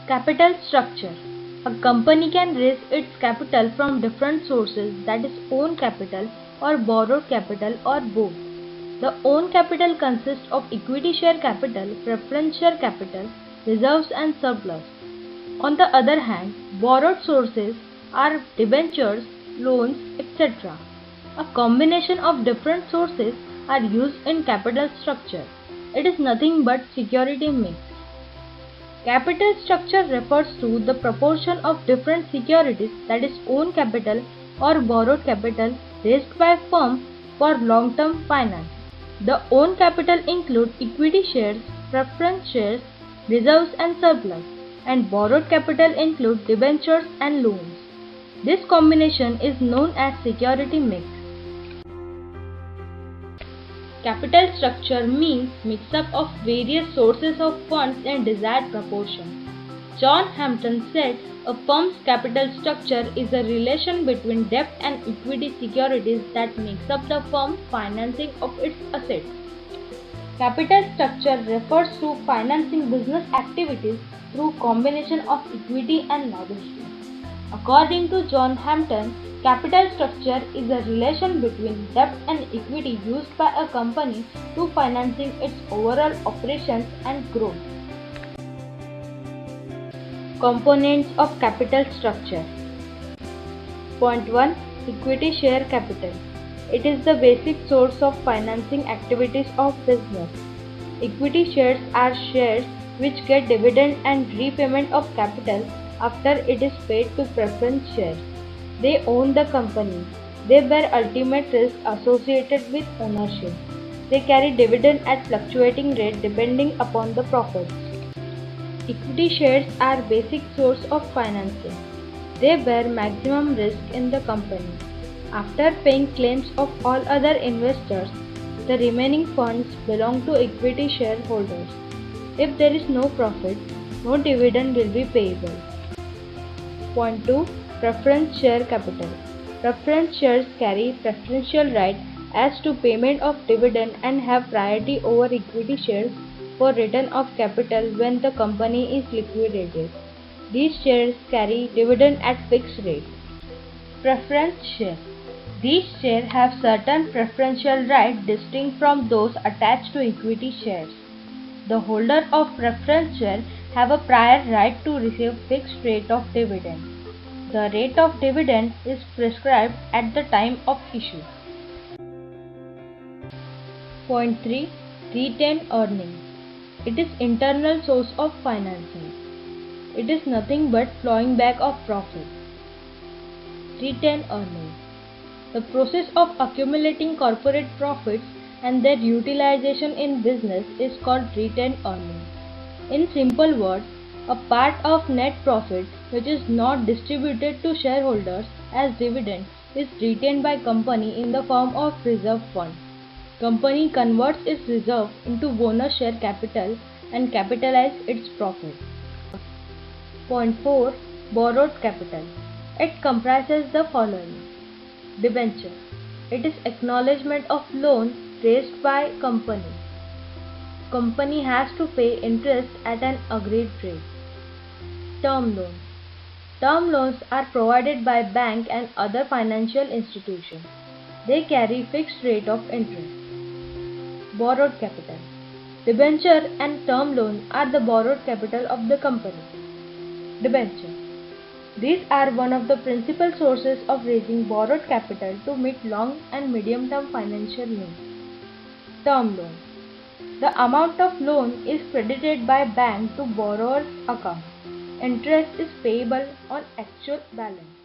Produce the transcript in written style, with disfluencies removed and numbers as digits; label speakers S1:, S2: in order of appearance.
S1: Capital structure. A company can raise its capital from different sources, that is own capital or borrowed capital or both. The own capital consists of equity share capital, preference share capital, reserves and surplus. On the other hand, borrowed sources are debentures, loans, etc. A combination of different sources are used in capital structure. It is nothing but security mix. Capital structure refers to the proportion of different securities, that is own capital or borrowed capital, raised by firm for long-term finance. The own capital include equity shares, preference shares, reserves and surplus, and borrowed capital include debentures and loans. This combination is known as security mix. Capital structure means mix-up of various sources of funds in desired proportion. John Hampton said a firm's capital structure is a relation between debt and equity securities that makes up the firm's financing of its assets. Capital structure refers to financing business activities through combination of equity and liability. According to John Hampton, capital structure is a relation between debt and equity used by a company to financing its overall operations and growth. Components of capital structure. Point 1. Equity share capital. It is the basic source of financing activities of business. Equity shares are shares which get dividend and repayment of capital after it is paid to preference shares. They own the company. They bear ultimate risk associated with ownership. They carry dividend at fluctuating rate depending upon the profits. Equity shares are basic source of financing. They bear maximum risk in the company. After paying claims of all other investors, the remaining funds belong to equity shareholders. If there is no profit, no dividend will be payable. Point 2. Preference share capital. Preference shares carry preferential right as to payment of dividend and have priority over equity shares for return of capital when the company is liquidated. These shares carry dividend at fixed rate. Preference share. These shares have certain preferential rights distinct from those attached to equity shares. The holder of preference share have a prior right to receive fixed rate of dividend. The rate of dividend is prescribed at the time of issue. Point 3. Retained earnings. It is internal source of financing. It is nothing but flowing back of profit. Retained earnings. The process of accumulating corporate profits and their utilization in business is called retained earnings. In simple words, a part of net profit which is not distributed to shareholders as dividend is retained by company in the form of reserve fund. Company converts its reserve into bonus share capital and capitalize its profit. Point 4. Borrowed capital. It comprises the following. Debenture. It is acknowledgement of loan raised by company. Company has to pay interest at an agreed rate. Term loan. Term loans are provided by bank and other financial institutions. They carry fixed rate of interest. Borrowed capital. Debenture and term loan are the borrowed capital of the company. Debenture. These are one of the principal sources of raising borrowed capital to meet long and medium term financial needs. Term loan. The amount of loan is credited by bank to borrower's account. Interest is payable on actual balance.